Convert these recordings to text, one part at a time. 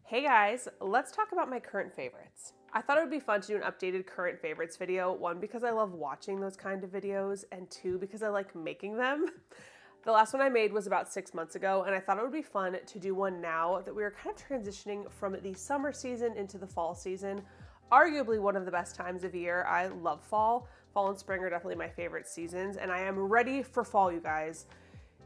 Hey guys, let's talk about my current favorites. I thought it would be fun to do an updated current favorites video, one because I love watching those kind of videos, and two because I like making them. The last one I made was about 6 months ago, and I thought it would be fun to do one now that we are kind of transitioning from the summer season into the fall season. Arguably one of the best times of year. I love fall. Fall and spring are definitely my favorite seasons, and I am ready for fall, you guys.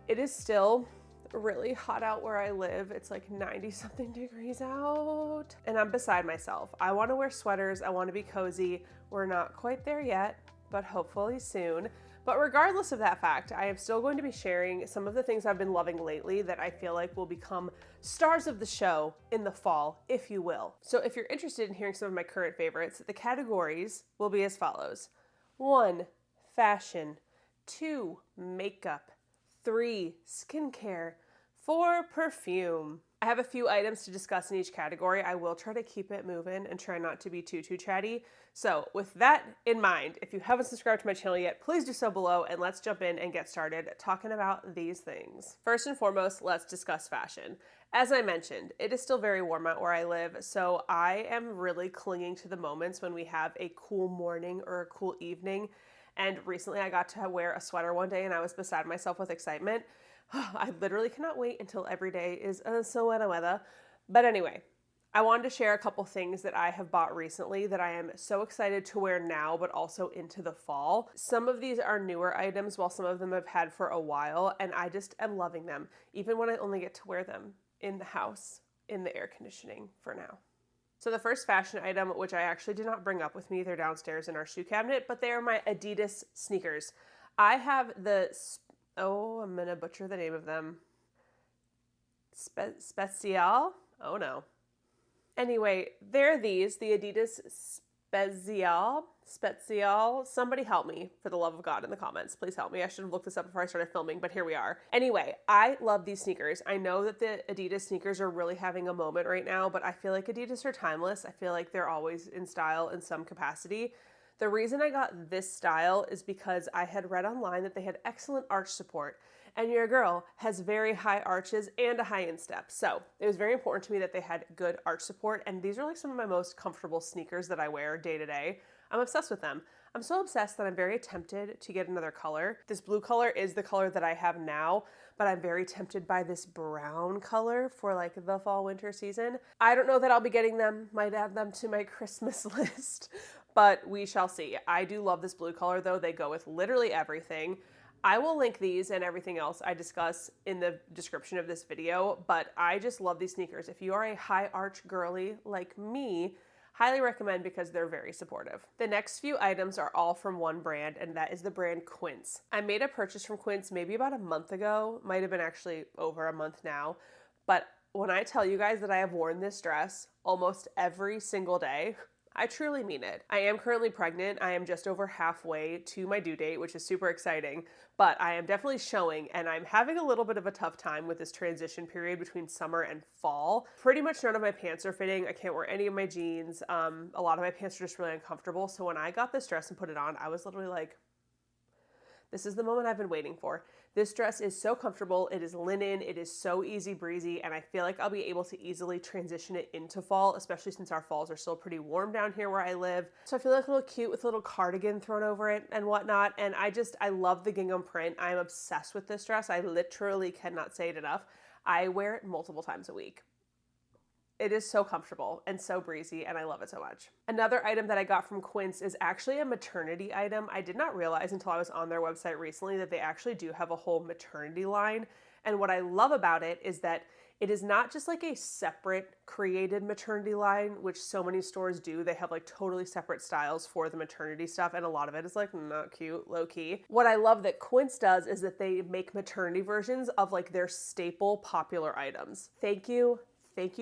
It is still really hot out where I live. It's like 90 something degrees out and I'm beside myself. I want to wear sweaters. I want to be cozy. We're not quite there yet, but hopefully soon. But regardless of that fact, I am still going to be sharing some of the things I've been loving lately that I feel like will become stars of the show in the fall, if you will. So if you're interested in hearing some of my current favorites, the categories will be as follows. 1, fashion. 2, makeup. 3, skincare. 4, perfume. I have a few items to discuss in each category. I will try to keep it moving and try not to be too chatty. So with that in mind, if you haven't subscribed to my channel yet, please do so below and let's jump in and get started talking about these things. First and foremost, let's discuss fashion. As I mentioned, it is still very warm out where I live, so I am really clinging to the moments when we have a cool morning or a cool evening. And recently I got to wear a sweater one day and I was beside myself with excitement. I literally cannot wait until every day is sweater weather. But anyway, I wanted to share a couple things that I have bought recently that I am so excited to wear now, but also into the fall. Some of these are newer items while some of them I've had for a while, and I just am loving them, even when I only get to wear them in the house, in the air conditioning for now. So the first fashion item, which I actually did not bring up with me, they're downstairs in our shoe cabinet, but they are my Adidas sneakers. I have I'm gonna butcher the name of them. Special? Oh no. Anyway, they're the Adidas Special. Somebody help me, for the love of God, in the comments. Please help me. I should have looked this up before I started filming, but here we are. Anyway, I love these sneakers. I know that the Adidas sneakers are really having a moment right now, but I feel like Adidas are timeless. I feel like they're always in style in some capacity. The reason I got this style is because I had read online that they had excellent arch support, and your girl has very high arches and a high instep. So it was very important to me that they had good arch support, and these are like some of my most comfortable sneakers that I wear day to day. I'm obsessed with them. I'm so obsessed that I'm very tempted to get another color. This blue color is the color that I have now, but I'm very tempted by this brown color for like the fall winter season. I don't know that I'll be getting them, might add them to my Christmas list, but we shall see. I do love this blue color though. They go with literally everything. I will link these and everything else I discuss in the description of this video, but I just love these sneakers. If you are a high arch girly like me, highly recommend because they're very supportive. The next few items are all from one brand, and that is the brand Quince. I made a purchase from Quince maybe about a month ago, might have been actually over a month now, but when I tell you guys that I have worn this dress almost every single day, I truly mean it. I am currently pregnant. I am just over halfway to my due date, which is super exciting, but I am definitely showing, and I'm having a little bit of a tough time with this transition period between summer and fall. Pretty much none of my pants are fitting. I can't wear any of my jeans. A lot of my pants are just really uncomfortable. So when I got this dress and put it on, I was literally like, this is the moment I've been waiting for. This dress is so comfortable. It is linen. It is so easy breezy, and I feel like I'll be able to easily transition it into fall, especially since our falls are still pretty warm down here where I live. So I feel like a little cute with a little cardigan thrown over it and whatnot, and I love the gingham print. I'm obsessed with this dress. I literally cannot say it enough. I wear it multiple times a week. It is so comfortable and so breezy, and I love it so much. Another item that I got from Quince is actually a maternity item. I did not realize until I was on their website recently that they actually do have a whole maternity line. And what I love about it is that it is not just like a separate created maternity line, which so many stores do. They have like totally separate styles for the maternity stuff, and a lot of it is like not cute, low key. What I love that Quince does is that they make maternity versions of like their staple popular items. Thank you,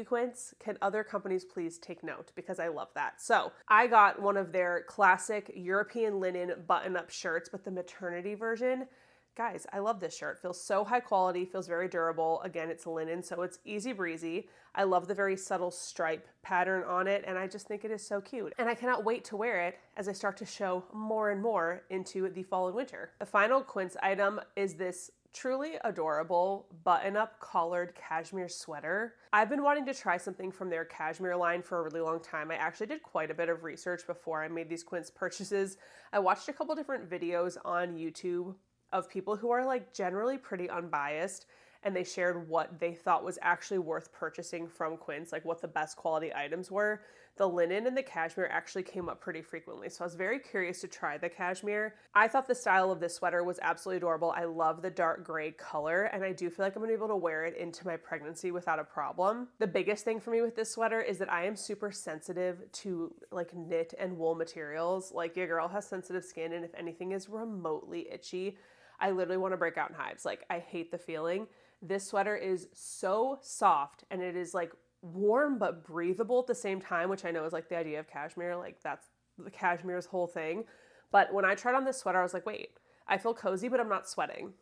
Quince. Can other companies please take note? Because I love that. So I got one of their classic European linen button-up shirts, but the maternity version. Guys, I love this shirt. Feels so high quality, feels very durable. Again, it's linen, so it's easy breezy. I love the very subtle stripe pattern on it, and I just think it is so cute. And I cannot wait to wear it as I start to show more and more into the fall and winter. The final Quince item is this truly adorable button-up collared cashmere sweater. I've been wanting to try something from their cashmere line for a really long time. I actually did quite a bit of research before I made these Quince purchases. I watched a couple different videos on YouTube of people who are like generally pretty unbiased, and they shared what they thought was actually worth purchasing from Quince, like what the best quality items were. The linen and the cashmere actually came up pretty frequently, so I was very curious to try the cashmere. I thought the style of this sweater was absolutely adorable. I love the dark gray color, and I do feel like I'm gonna be able to wear it into my pregnancy without a problem. The biggest thing for me with this sweater is that I am super sensitive to like knit and wool materials. Like, your girl has sensitive skin, and if anything is remotely itchy, I literally want to break out in hives. Like, I hate the feeling. This sweater is so soft, and it is like warm but breathable at the same time, which I know is like the idea of cashmere. Like, that's the cashmere's whole thing. But when I tried on this sweater, I was like, wait, I feel cozy, but I'm not sweating.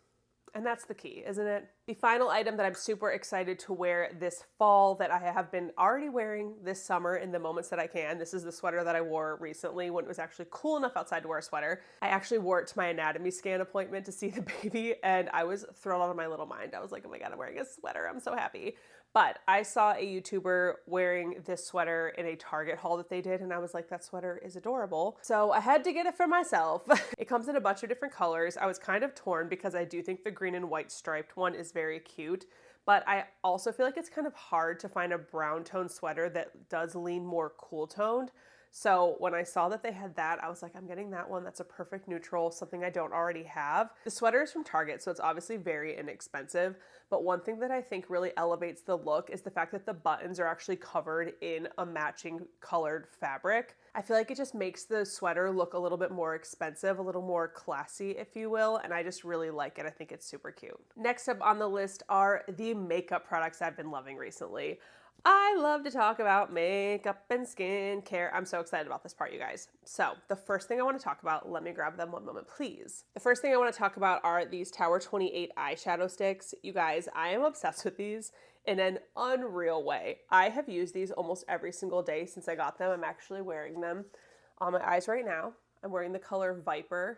And that's the key, isn't it? The final item that I'm super excited to wear this fall, that I have been already wearing this summer in the moments that I can. This is the sweater that I wore recently when it was actually cool enough outside to wear a sweater. I actually wore it to my anatomy scan appointment to see the baby, and I was thrilled out of my little mind. I was like, oh my God, I'm wearing a sweater. I'm so happy. But I saw a YouTuber wearing this sweater in a Target haul that they did, and I was like, that sweater is adorable. So I had to get it for myself. It comes in a bunch of different colors. I was kind of torn because I do think the green and white striped one is very cute, but I also feel like it's kind of hard to find a brown tone sweater that does lean more cool toned. So when I saw that they had that, I was like, I'm getting that one. That's a perfect neutral, something I don't already have. The sweater is from Target, so it's obviously very inexpensive. But one thing that I think really elevates the look is the fact that the buttons are actually covered in a matching colored fabric. I feel like it just makes the sweater look a little bit more expensive, a little more classy, if you will, and I just really like it. I think it's super cute. Next up on the list are the makeup products I've been loving recently. I love to talk about makeup and skincare. I'm so excited about this part, you guys. So the first thing I want to talk about, let me grab them one moment, please. The first thing I want to talk about are these Tower 28 eyeshadow sticks. You guys, I am obsessed with these in an unreal way. I have used these almost every single day since I got them. I'm actually wearing them on my eyes right now. I'm wearing the color Viper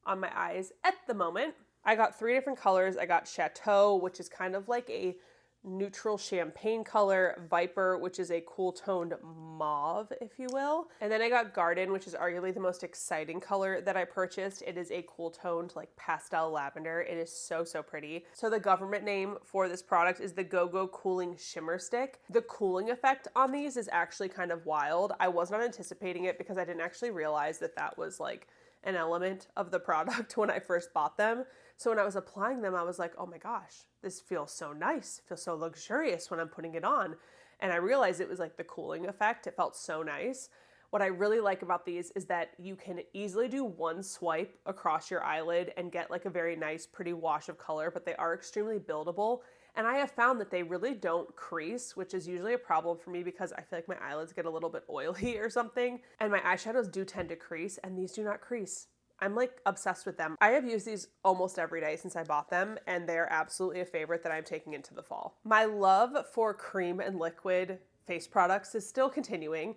on my eyes at the moment. I got 3 different colors. I got Chateau, which is kind of like a neutral champagne color, Viper, which is a cool toned mauve, if you will. And then I got Garden, which is arguably the most exciting color that I purchased. It is a cool toned like pastel lavender. It is so, so pretty. So the government name for this product is the Go-Go Cooling Shimmer Stick. The cooling effect on these is actually kind of wild. I was not anticipating it because I didn't actually realize that that was like an element of the product when I first bought them. So when I was applying them, I was like, oh my gosh, this feels so nice. It feels so luxurious when I'm putting it on. And I realized it was like the cooling effect. It felt so nice. What I really like about these is that you can easily do one swipe across your eyelid and get like a very nice, pretty wash of color, but they are extremely buildable. And I have found that they really don't crease, which is usually a problem for me because I feel like my eyelids get a little bit oily or something. And my eyeshadows do tend to crease, and these do not crease. I'm like obsessed with them. I have used these almost every day since I bought them, and they're absolutely a favorite that I'm taking into the fall. My love for cream and liquid face products is still continuing.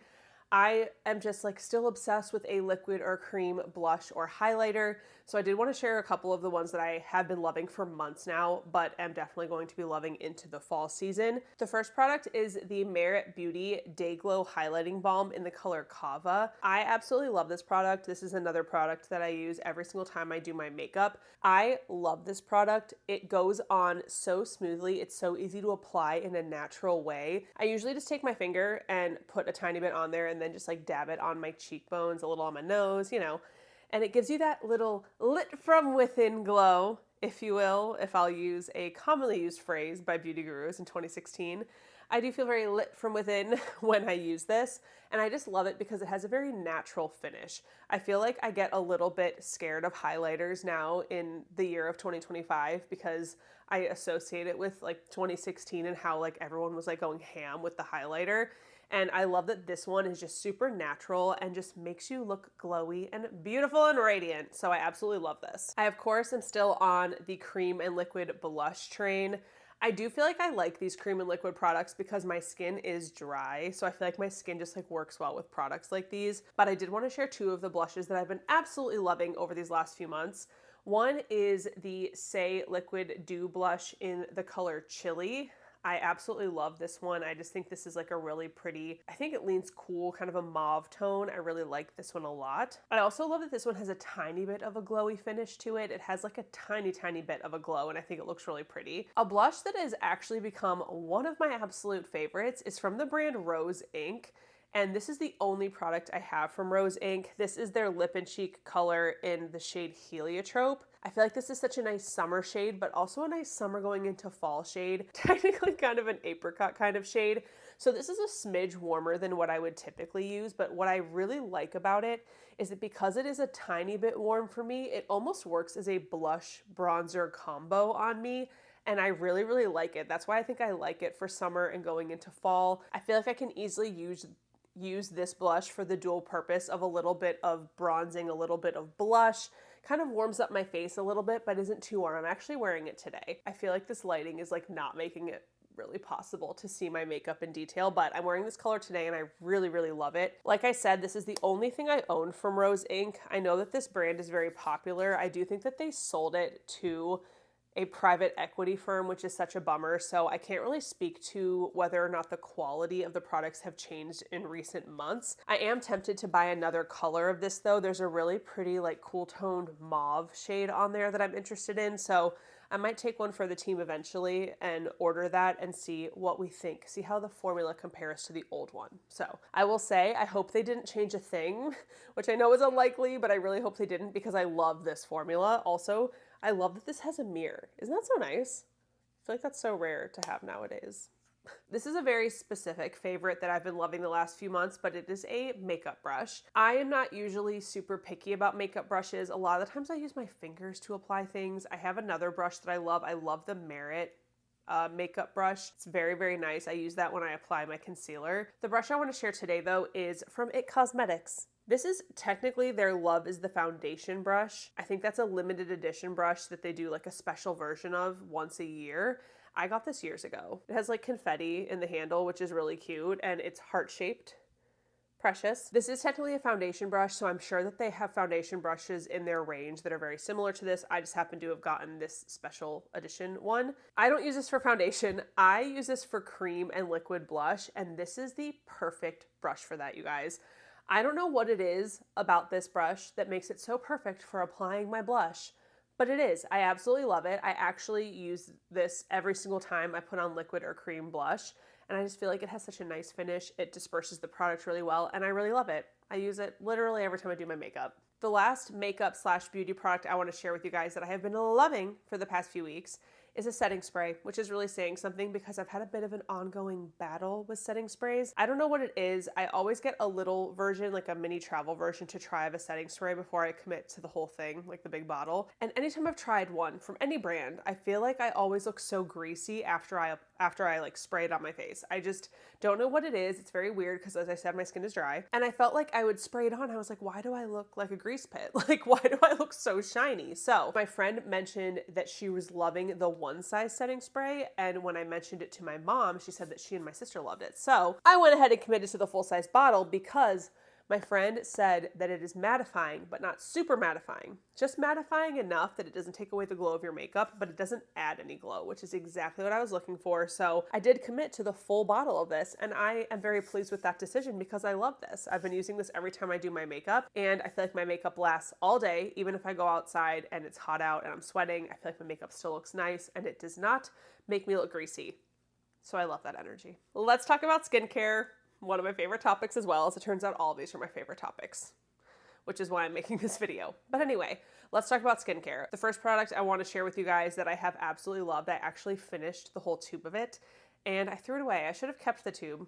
I am just like still obsessed with a liquid or cream blush or highlighter. So I did want to share a couple of the ones that I have been loving for months now, but am definitely going to be loving into the fall season. The first product is the Merit Beauty Day Glow Highlighting Balm in the color Kava. I absolutely love this product. This is another product that I use every single time I do my makeup. I love this product. It goes on so smoothly. It's so easy to apply in a natural way. I usually just take my finger and put a tiny bit on there and then just like dab it on my cheekbones, a little on my nose, you know, and it gives you that little lit from within glow, if you will, if I'll use a commonly used phrase by beauty gurus in 2016. I do feel very lit from within when I use this, and I just love it because it has a very natural finish. I feel like I get a little bit scared of highlighters now in the year of 2025 because I associate it with like 2016 and how like everyone was like going ham with the highlighter. And I love that this one is just super natural and just makes you look glowy and beautiful and radiant. So I absolutely love this. I, of course, am still on the cream and liquid blush train. I do feel like I like these cream and liquid products because my skin is dry. So I feel like my skin just like works well with products like these. But I did want to share 2 of the blushes that I've been absolutely loving over these last few months. One is the Say Liquid Dew Blush in the color Chili. I absolutely love this one. I just think this is like a really pretty, I think it leans cool, kind of a mauve tone. I really like this one a lot. I also love that this one has a tiny bit of a glowy finish to it. It has like a tiny, tiny bit of a glow, and I think it looks really pretty. A blush that has actually become one of my absolute favorites is from the brand Rose Inc. And this is the only product I have from Rose Inc. This is their Lip and Cheek color in the shade Heliotrope. I feel like this is such a nice summer shade, but also a nice summer going into fall shade. Technically kind of an apricot kind of shade. So this is a smidge warmer than what I would typically use, but what I really like about it is that because it is a tiny bit warm for me, it almost works as a blush bronzer combo on me. And I really, really like it. That's why I think I like it for summer and going into fall. I feel like I can easily use this blush for the dual purpose of a little bit of bronzing, a little bit of blush. Kind of warms up my face a little bit, but isn't too warm. I'm actually wearing it today. I feel like this lighting is like not making it really possible to see my makeup in detail, but I'm wearing this color today and I really, really love it. Like I said, this is the only thing I own from Rose Inc. I know that this brand is very popular. I do think that they sold it to a private equity firm, which is such a bummer. So I can't really speak to whether or not the quality of the products have changed in recent months. I am tempted to buy another color of this though. There's a really pretty like cool toned mauve shade on there that I'm interested in. So I might take one for the team eventually and order that and see what we think, see how the formula compares to the old one. So I will say, I hope they didn't change a thing, which I know is unlikely, but I really hope they didn't because I love this formula. Also, I love that this has a mirror. Isn't that so nice? I feel like that's so rare to have nowadays. This is a very specific favorite that I've been loving the last few months, but it is a makeup brush. I am not usually super picky about makeup brushes. A lot of the times I use my fingers to apply things. I have another brush that I love. I love the Merit makeup brush. It's very, very nice. I use that when I apply my concealer. The brush I want to share today though is from IT Cosmetics. This is technically their Love is the Foundation brush. I think that's a limited edition brush that they do like a special version of once a year. I got this years ago. It has like confetti in the handle, which is really cute, and it's heart-shaped. Precious. This is technically a foundation brush, so I'm sure that they have foundation brushes in their range that are very similar to this. I just happen to have gotten this special edition one. I don't use this for foundation. I use this for cream and liquid blush, and this is the perfect brush for that, you guys. I don't know what it is about this brush that makes it so perfect for applying my blush, but it is. I absolutely love it. I actually use this every single time I put on liquid or cream blush, and I just feel like it has such a nice finish. It disperses the product really well, and I really love it. I use it literally every time I do my makeup. The last makeup / beauty product I want to share with you guys that I have been loving for the past few weeks is a setting spray, which is really saying something because I've had a bit of an ongoing battle with setting sprays. I don't know what it is. I always get a little version, like a mini travel version to try of a setting spray before I commit to the whole thing, like the big bottle. And anytime I've tried one from any brand, I feel like I always look so greasy after I like spray it on my face. I just don't know what it is. It's very weird because as I said, my skin is dry. And I felt like I would spray it on. I was like, why do I look like a grease pit? Like, why do I look so shiny? So my friend mentioned that she was loving the one size setting spray. And when I mentioned it to my mom, she said that she and my sister loved it. So I went ahead and committed to the full size bottle because my friend said that it is mattifying, but not super mattifying. Just mattifying enough that it doesn't take away the glow of your makeup, but it doesn't add any glow, which is exactly what I was looking for. So I did commit to the full bottle of this, and I am very pleased with that decision because I love this. I've been using this every time I do my makeup, and I feel like my makeup lasts all day, even if I go outside and it's hot out and I'm sweating. I feel like my makeup still looks nice, and it does not make me look greasy. So I love that energy. Let's talk about skincare. One of my favorite topics as well. As it turns out, all of these are my favorite topics, which is why I'm making this video. But anyway, let's talk about skincare. The first product I want to share with you guys that I have absolutely loved, I actually finished the whole tube of it and I threw it away. I should have kept the tube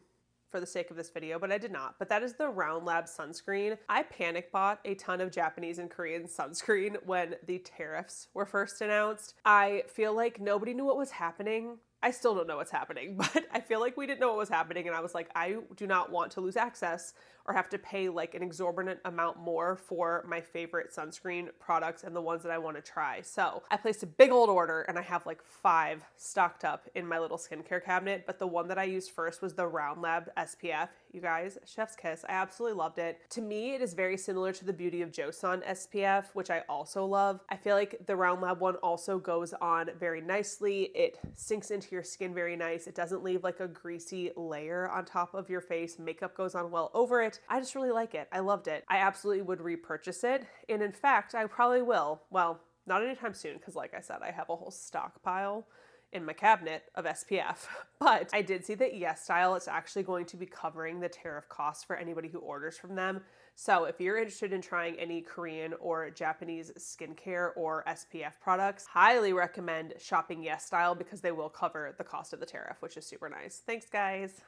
for the sake of this video, but I did not. But that is the Round Lab sunscreen. I panic bought a ton of Japanese and Korean sunscreen when the tariffs were first announced. I feel like nobody knew what was happening I still don't know what's happening, but I feel like we didn't know what was happening. And I was like, I do not want to lose access or have to pay like an exorbitant amount more for my favorite sunscreen products and the ones that I want to try. So I placed a big old order and I have like 5 stocked up in my little skincare cabinet. But the one that I used first was the Round Lab SPF. You guys, chef's kiss. I absolutely loved it. To me, it is very similar to the Beauty of Joseon SPF, which I also love. I feel like the Round Lab one also goes on very nicely. It sinks into your skin very nice. It doesn't leave like a greasy layer on top of your face. Makeup goes on well over it. I just really like it. I loved it. I absolutely would repurchase it. And in fact, I probably will. Well, not anytime soon, because like I said, I have a whole stockpile in my cabinet of SPF. But I did see that YesStyle is actually going to be covering the tariff costs for anybody who orders from them. So if you're interested in trying any Korean or Japanese skincare or SPF products, highly recommend shopping YesStyle because they will cover the cost of the tariff, which is super nice. Thanks, guys.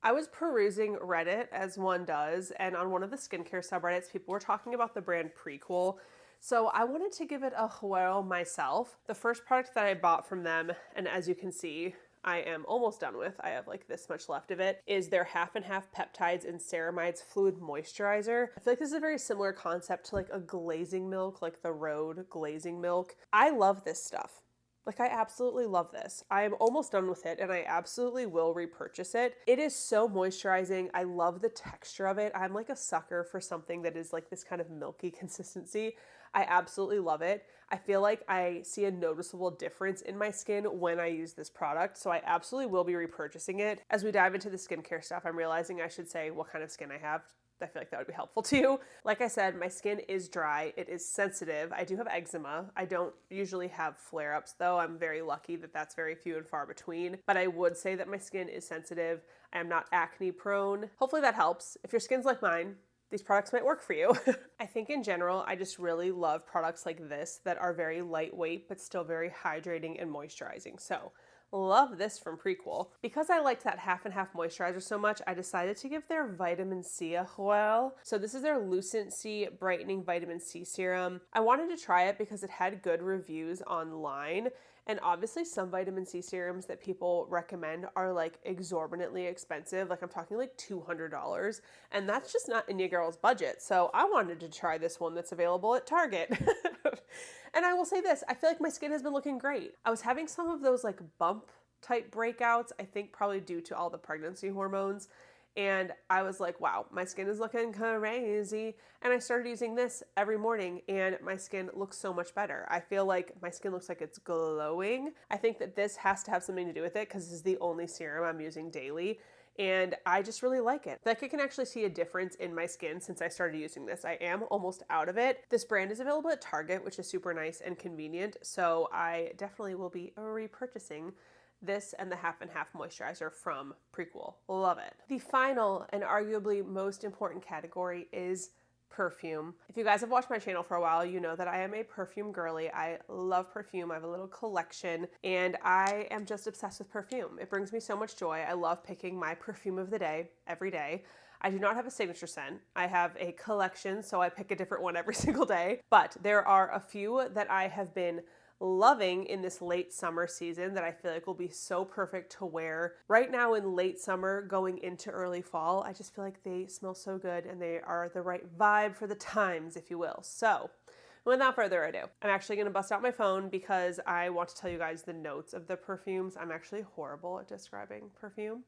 I was perusing Reddit, as one does, and on one of the skincare subreddits, people were talking about the brand Prequel. So I wanted to give it a whirl myself. The first product that I bought from them, and as you can see, I am almost done with, I have like this much left of it, is their half and half peptides and ceramides fluid moisturizer. I feel like this is a very similar concept to like a glazing milk, like the Rhode glazing milk. I love this stuff. Like, I absolutely love this. I am almost done with it and I absolutely will repurchase it. It is so moisturizing. I love the texture of it. I'm like a sucker for something that is like this kind of milky consistency. I absolutely love it. I feel like I see a noticeable difference in my skin when I use this product, so I absolutely will be repurchasing it. As we dive into the skincare stuff, I'm realizing I should say what kind of skin I have. I feel like that would be helpful too. Like I said, my skin is dry. It is sensitive. I do have eczema. I don't usually have flare-ups though. I'm very lucky that that's very few and far between. But I would say that my skin is sensitive. I am not acne prone. Hopefully that helps. If your skin's like mine, these products might work for you. I think in general, I just really love products like this that are very lightweight, but still very hydrating and moisturizing. So love this from Prequel. Because I liked that half and half moisturizer so much, I decided to give their vitamin C a whirl. So this is their Lucent C Brightening Vitamin C Serum. I wanted to try it because it had good reviews online. And obviously some vitamin C serums that people recommend are like exorbitantly expensive. Like I'm talking like $200. And that's just not in your girl's budget. So I wanted to try this one that's available at Target. And I will say this, I feel like my skin has been looking great. I was having some of those like bump type breakouts, I think probably due to all the pregnancy hormones. And I was like, wow, my skin is looking crazy. And I started using this every morning and my skin looks so much better. I feel like my skin looks like it's glowing. I think that this has to have something to do with it because this is the only serum I'm using daily. And I just really like it. Like I can actually see a difference in my skin since I started using this. I am almost out of it. This brand is available at Target, which is super nice and convenient. So I definitely will be repurchasing this and the half and half moisturizer from Prequel. Love it. The final and arguably most important category is perfume. If you guys have watched my channel for a while, you know that I am a perfume girly. I love perfume. I have a little collection and I am just obsessed with perfume. It brings me so much joy. I love picking my perfume of the day every day. I do not have a signature scent. I have a collection, so I pick a different one every single day. But there are a few that I have been loving in this late summer season that I feel like will be so perfect to wear right now in late summer going into early fall. I just feel like they smell so good and they are the right vibe for the times, if you will. So without further ado, I'm actually going to bust out my phone because I want to tell you guys the notes of the perfumes. I'm actually horrible at describing perfume.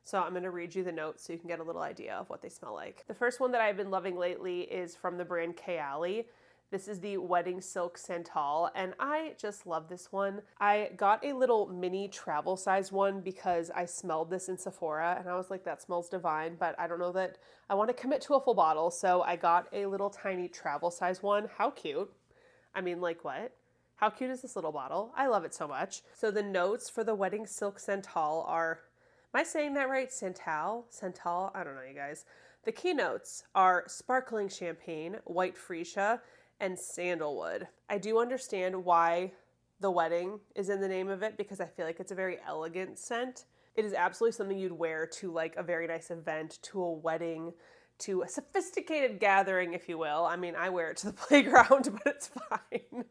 So I'm going to read you the notes so you can get a little idea of what they smell like. The first one that I've been loving lately is from the brand Kayali. This is the Wedding Silk Santal, and I just love this one. I got a little mini travel size one because I smelled this in Sephora, and I was like, that smells divine, but I don't know that I want to commit to a full bottle, so I got a little tiny travel size one. How cute. I mean, like what? How cute is this little bottle? I love it so much. So the notes for the Wedding Silk Santal are, am I saying that right? Santal? Santal? I don't know, you guys. The key notes are sparkling champagne, white freesia, and sandalwood. I do understand why the wedding is in the name of it because I feel like it's a very elegant scent. It is absolutely something you'd wear to like a very nice event, to a wedding, to a sophisticated gathering, if you will. I mean, I wear it to the playground, but it's fine.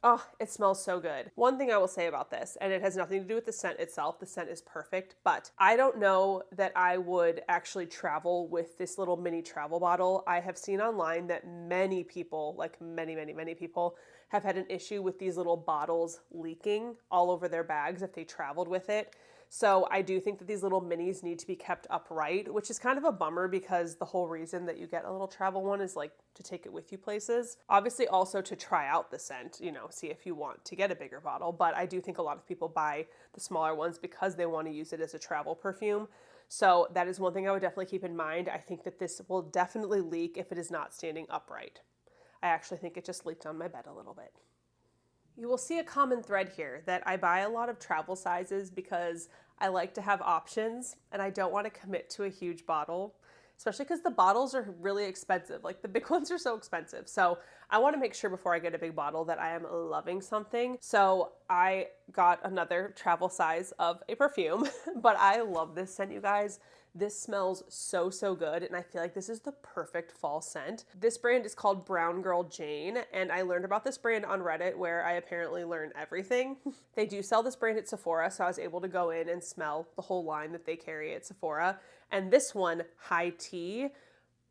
Oh, it smells so good. One thing I will say about this, and it has nothing to do with the scent itself, the scent is perfect, but I don't know that I would actually travel with this little mini travel bottle. I have seen online that many people, like many people, have had an issue with these little bottles leaking all over their bags if they traveled with it. So I do think that these little minis need to be kept upright, which is kind of a bummer because the whole reason that you get a little travel one is like to take it with you places. Obviously also to try out the scent, see if you want to get a bigger bottle. But I do think a lot of people buy the smaller ones because they want to use it as a travel perfume. So that is one thing I would definitely keep in mind. I think that this will definitely leak if it is not standing upright. I actually think it just leaked on my bed a little bit. You will see a common thread here that I buy a lot of travel sizes because I like to have options and I don't want to commit to a huge bottle, especially because the bottles are really expensive. Like the big ones are so expensive. So I want to make sure before I get a big bottle that I am loving something. So I got another travel size of a perfume, but I love this scent, you guys. This smells so good, and I feel like this is the perfect fall scent. This brand is called Brown Girl Jane, and I learned about this brand on Reddit, where I apparently learn everything. They do sell this brand at Sephora, so I was able to go in and smell the whole line that they carry at Sephora. And this one, High Tea,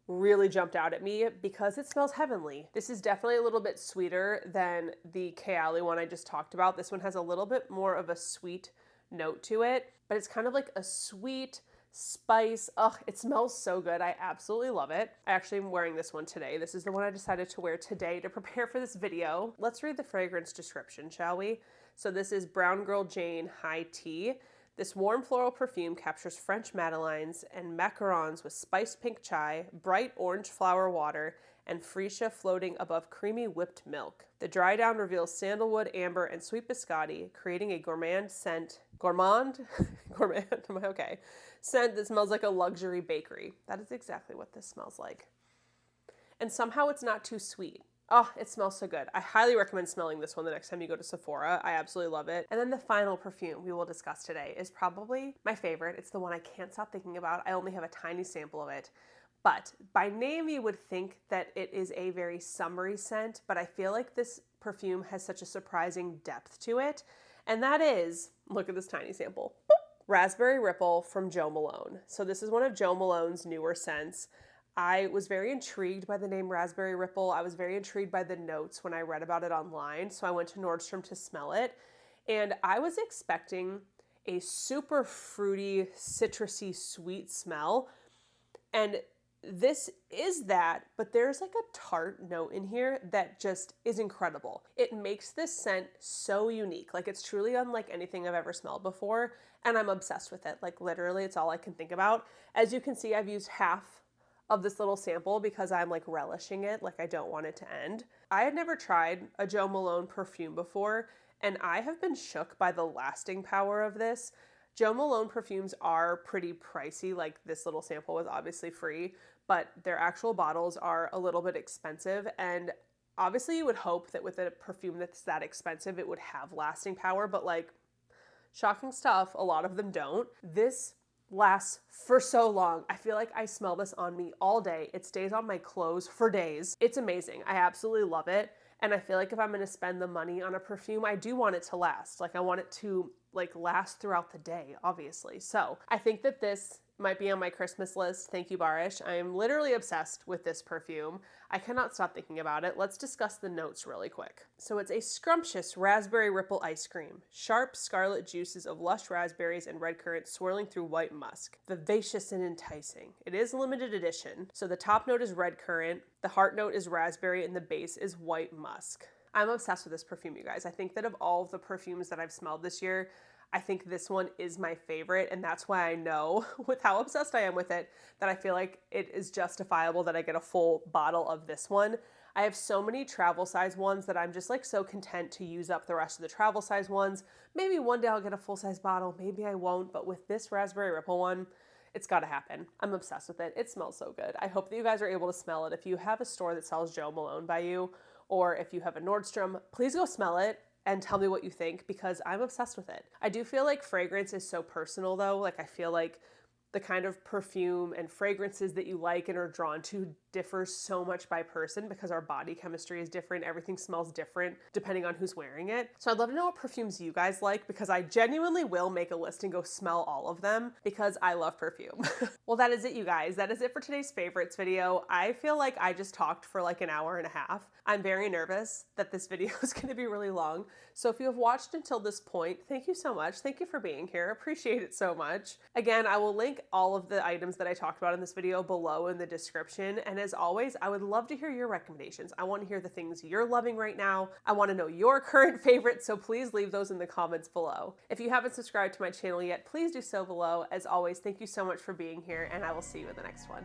really jumped out at me because it smells heavenly. This is definitely a little bit sweeter than the Kayali one I just talked about. This one has a little bit more of a sweet note to it, but it's kind of like a sweet spice. Ugh, it smells so good. I absolutely love it. I actually am wearing this one today. This is the one I decided to wear today to prepare for this video. Let's read the fragrance description, shall we? So this is Brown Girl Jane High Tea. This warm floral perfume captures French madeleines and macarons with spiced pink chai, bright orange flower water, and freesia floating above creamy whipped milk. The dry down reveals sandalwood, amber, and sweet biscotti, creating a gourmand scent. Gourmand? Gourmand, am I okay? Scent that smells like a luxury bakery. That is exactly what this smells like. And somehow it's not too sweet. Oh, it smells so good. I highly recommend smelling this one the next time you go to Sephora. I absolutely love it. And then the final perfume we will discuss today is probably my favorite. It's the one I can't stop thinking about. I only have a tiny sample of it. But by name, you would think that it is a very summery scent, but I feel like this perfume has such a surprising depth to it. And that is, look at this tiny sample, Raspberry Ripple from Jo Malone. So this is one of Jo Malone's newer scents. I was very intrigued by the name Raspberry Ripple. I was very intrigued by the notes when I read about it online. So I went to Nordstrom to smell it. And I was expecting a super fruity, citrusy, sweet smell. And this is that, but there's like a tart note in here that just is incredible. It makes this scent so unique. Like it's truly unlike anything I've ever smelled before. And I'm obsessed with it. Like literally, it's all I can think about. As you can see, I've used half of this little sample because I'm like relishing it. Like I don't want it to end. I had never tried a Jo Malone perfume before, and I have been shook by the lasting power of this. Jo Malone perfumes are pretty pricey. Like this little sample was obviously free, but their actual bottles are a little bit expensive. And obviously you would hope that with a perfume that's that expensive, it would have lasting power, but like shocking stuff, a lot of them don't. This lasts for so long. I feel like I smell this on me all day. It stays on my clothes for days. It's amazing. I absolutely love it. And I feel like if I'm going to spend the money on a perfume, I do want it to last. Like I want it to like last throughout the day, obviously. So I think that this might be on my Christmas list. Thank you, Barish. I am literally obsessed with this perfume. I cannot stop thinking about it. Let's discuss the notes really quick. So it's a scrumptious raspberry ripple ice cream. Sharp scarlet juices of lush raspberries and red currant swirling through white musk. Vivacious and enticing. It is limited edition. So the top note is red currant, the heart note is raspberry, and the base is white musk. I'm obsessed with this perfume, you guys. I think that of all of the perfumes that I've smelled this year, I think this one is my favorite, and that's why I know, with how obsessed I am with it, that I feel like it is justifiable that I get a full bottle of this one. I have so many travel size ones that I'm just like so content to use up the rest of the travel size ones. Maybe one day I'll get a full size bottle, maybe I won't, but with this Raspberry Ripple one, it's gotta happen. I'm obsessed with it. It smells so good. I hope that you guys are able to smell it. If you have a store that sells Jo Malone by you, or if you have a Nordstrom, please go smell it and tell me what you think because I'm obsessed with it. I do feel like fragrance is so personal though. Like I feel like the kind of perfume and fragrances that you like and are drawn to differs so much by person because our body chemistry is different. Everything smells different depending on who's wearing it. So I'd love to know what perfumes you guys like, because I genuinely will make a list and go smell all of them because I love perfume. Well, that is it, you guys. That is it for today's favorites video. I feel like I just talked for like an hour and a half. I'm very nervous that this video is going to be really long. So if you have watched until this point, thank you so much. Thank you for being here. Appreciate it so much. Again, I will link all of the items that I talked about in this video below in the description. And as always, I would love to hear your recommendations. I want to hear the things you're loving right now. I want to know your current favorites, so please leave those in the comments below. If you haven't subscribed to my channel yet, please do so below. As always, thank you so much for being here, and I will see you in the next one.